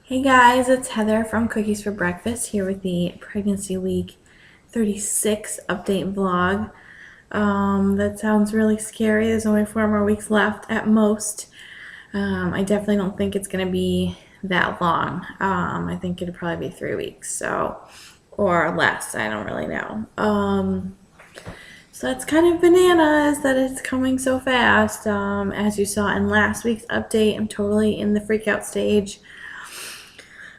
Hey guys, it's Heather from Cookies for Breakfast here with the Pregnancy Week 36 update vlog. That sounds really scary. There's only 4 more weeks left at most. I definitely don't think it's going to be that long. I think it'll probably be 3 weeks, or less. I don't really know. So that's kind of bananas that it's coming so fast. As you saw in last week's update, I'm totally in the freak out stage.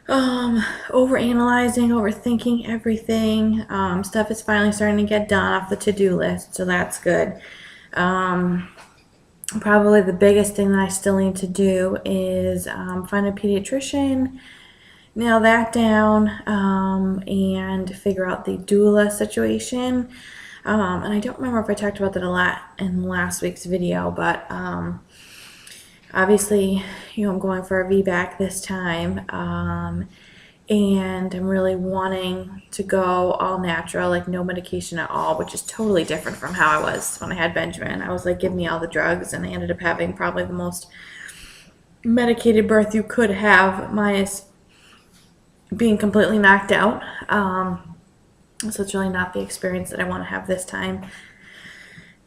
Overanalyzing, overthinking everything. Stuff is finally starting to get done off the to-do list, so that's good. Probably the biggest thing that I still need to do is find a pediatrician, nail that down, and figure out the doula situation. And I don't remember if I talked about that a lot in last week's video, but obviously, I'm going for a VBAC this time, and I'm really wanting to go all natural, like no medication at all, which is totally different from how I was when I had Benjamin. I was like, give me all the drugs, and I ended up having probably the most medicated birth you could have, minus being completely knocked out. So it's really not the experience that I want to have this time.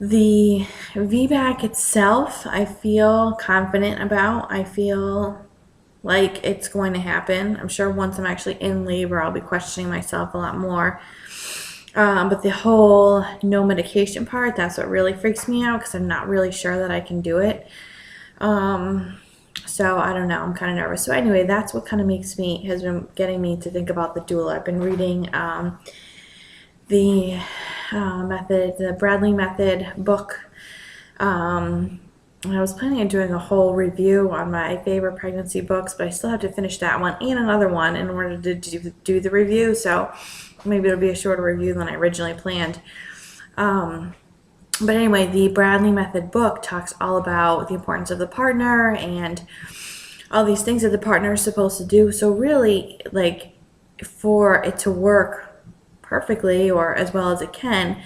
The VBAC itself, I feel confident about. I feel like it's going to happen. I'm sure once I'm actually in labor, I'll be questioning myself a lot more. But the whole no medication part, that's what really freaks me out because I'm not really sure that I can do it. So I don't know. I'm kind of nervous. So anyway, that's what kind of has been getting me to think about the doula. I've been reading the Bradley Method book. And I was planning on doing a whole review on my favorite pregnancy books, but I still have to finish that one and another one in order to do the review. So maybe it'll be a shorter review than I originally planned. But anyway, the Bradley Method book talks all about the importance of the partner and all these things that the partner is supposed to do. So really, like, for it to work perfectly or as well as it can,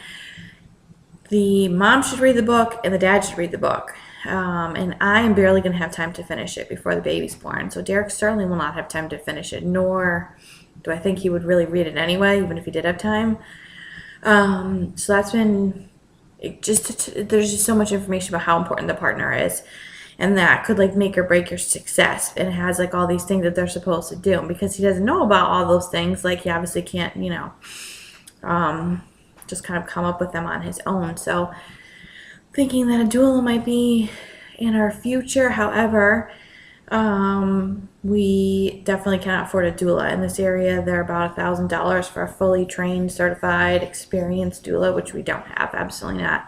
the mom should read the book and the dad should read the book. And I am barely going to have time to finish it before the baby's born. So Derek certainly will not have time to finish it, nor do I think he would really read it anyway, even if he did have time. So that's been there's just so much information about how important the partner is. And that could like make or break your success. And it has like all these things that they're supposed to do. And because he doesn't know about all those things, like he obviously can't, just kind of come up with them on his own. So thinking that a doula might be in our future. However, we definitely cannot afford a doula in this area. They're about $1,000 for a fully trained, certified, experienced doula, which we don't have. Absolutely not.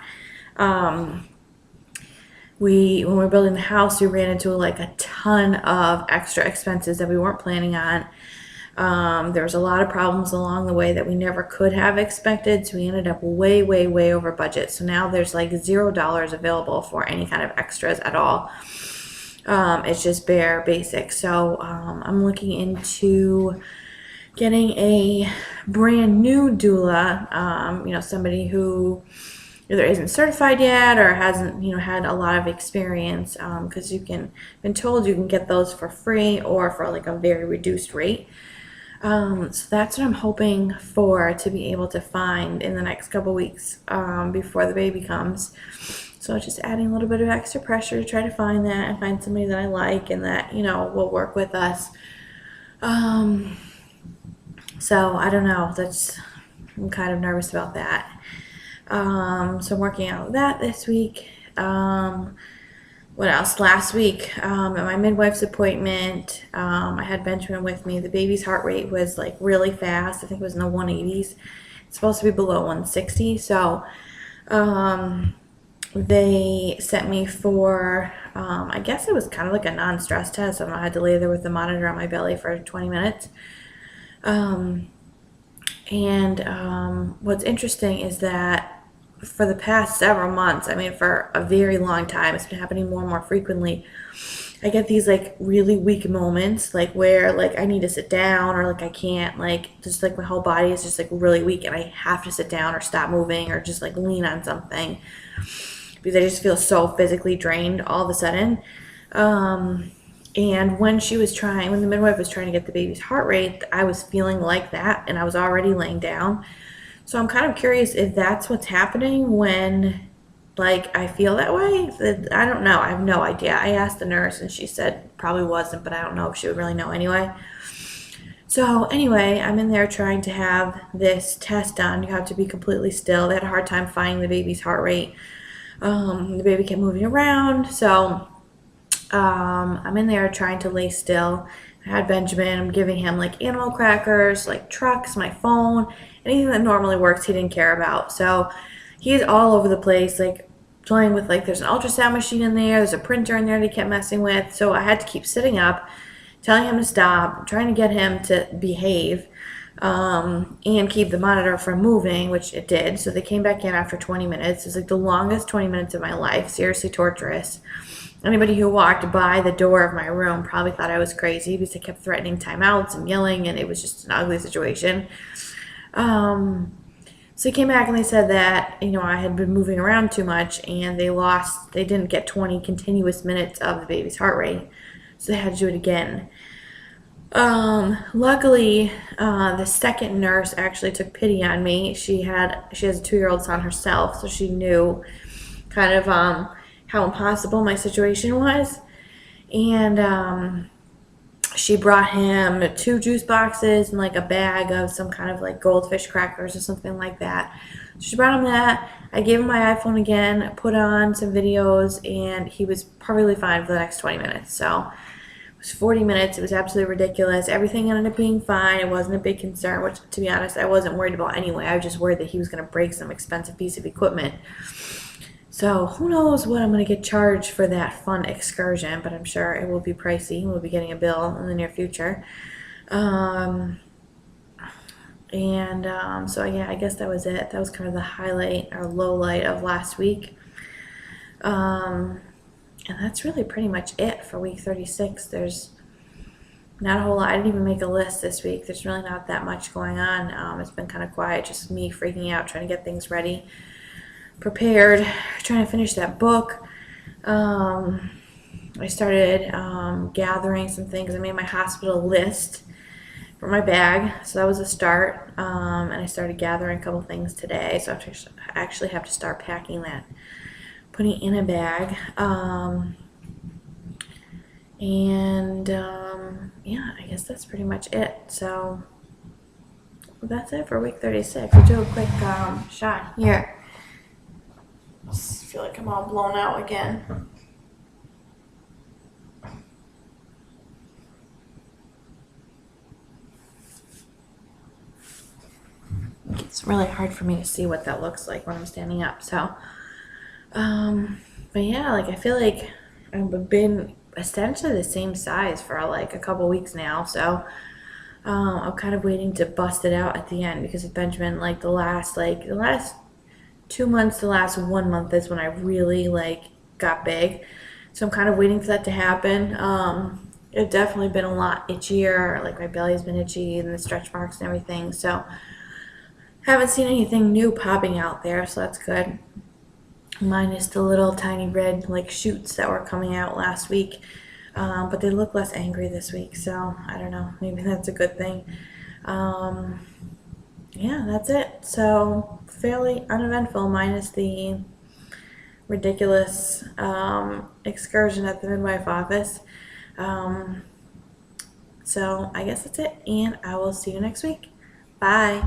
When we were building the house, we ran into like a ton of extra expenses that we weren't planning on. There was a lot of problems along the way that we never could have expected, so we ended up way, way, way over budget. So now there's like $0 available for any kind of extras at all. It's just bare basic. So I'm looking into getting a brand new doula, somebody who either isn't certified yet or hasn't, had a lot of experience, because been told you can get those for free or for like a very reduced rate. So that's what I'm hoping for, to be able to find in the next couple weeks before the baby comes. So just adding a little bit of extra pressure to try to find that and find somebody that I like and that, will work with us. So I don't know. I'm kind of nervous about that. So I'm working out that this week. What else? Last week, at my midwife's appointment, I had Benjamin with me. The baby's heart rate was like really fast. I think it was in the 180s. It's supposed to be below 160. So they sent me for, I guess it was kind of like a non-stress test. I had to lay there with the monitor on my belly for 20 minutes. What's interesting is that for the past several months, for a very long time, it's been happening more and more frequently. I get these like really weak moments, like where like I need to sit down or like I can't, like just like my whole body is just like really weak and I have to sit down or stop moving or just like lean on something because I just feel so physically drained all of a sudden. And when the midwife was trying to get the baby's heart rate, I was feeling like that, and I was already laying down. So I'm kind of curious if that's what's happening when, like, I feel that way. I don't know. I have no idea. I asked the nurse, and she said probably wasn't, but I don't know if she would really know anyway. So anyway, I'm in there trying to have this test done. You have to be completely still. They had a hard time finding the baby's heart rate. The baby kept moving around, so I'm in there trying to lay still. I had Benjamin. I'm giving him like animal crackers, like trucks, my phone, anything that normally works. He didn't care about. So he's all over the place, like playing with, like, there's an ultrasound machine in there. There's a printer in there that he kept messing with. So I had to keep sitting up, telling him to stop, trying to get him to behave, and keep the monitor from moving, which it did. So they came back in after 20 minutes. It was like the longest 20 minutes of my life. Seriously torturous. Anybody who walked by the door of my room probably thought I was crazy because I kept threatening timeouts and yelling, and it was just an ugly situation. So he came back and they said that, I had been moving around too much, and they didn't get 20 continuous minutes of the baby's heart rate. So they had to do it again. Luckily, the second nurse actually took pity on me. She has a 2-year-old son herself, so she knew kind of how impossible my situation was. And she brought him 2 juice boxes and like a bag of some kind of like goldfish crackers or something like that. So she brought him that. I gave him my iPhone again, put on some videos, and he was perfectly fine for the next 20 minutes. So it was 40 minutes. It was absolutely ridiculous. Everything ended up being fine. It wasn't a big concern, which, to be honest, I wasn't worried about anyway. I was just worried that he was going to break some expensive piece of equipment. So who knows what I'm going to get charged for that fun excursion, but I'm sure it will be pricey. We'll be getting a bill in the near future. So yeah, I guess that was it. That was kind of the highlight or low light of last week. And that's really pretty much it for week 36. There's not a whole lot. I didn't even make a list this week. There's really not that much going on. It's been kind of quiet, just me freaking out, trying to get things ready, prepared, trying to finish that book. I started gathering some things. I made my hospital list for my bag, so that was a start. And I started gathering a couple things today, so I actually have to start packing that, putting it in a bag. Yeah, I guess that's pretty much it. So that's it for week 36. I'll do a quick shot here. I feel like I'm all blown out again. It's really hard for me to see what that looks like when I'm standing up. So, but yeah, like I feel like I've been essentially the same size for like a couple weeks now. So, I'm kind of waiting to bust it out at the end because with Benjamin, like the last 2 months, the last 1 month is when I really like got big. So I'm kind of waiting for that to happen. It's definitely been a lot itchier. Like my belly's been itchy and the stretch marks and everything. So haven't seen anything new popping out there, so that's good. Minus the little tiny red like shoots that were coming out last week. But they look less angry this week, so I don't know. Maybe that's a good thing. Yeah, that's it. So fairly uneventful, minus the ridiculous excursion at the midwife office. So I guess that's it, and I will see you next week. Bye.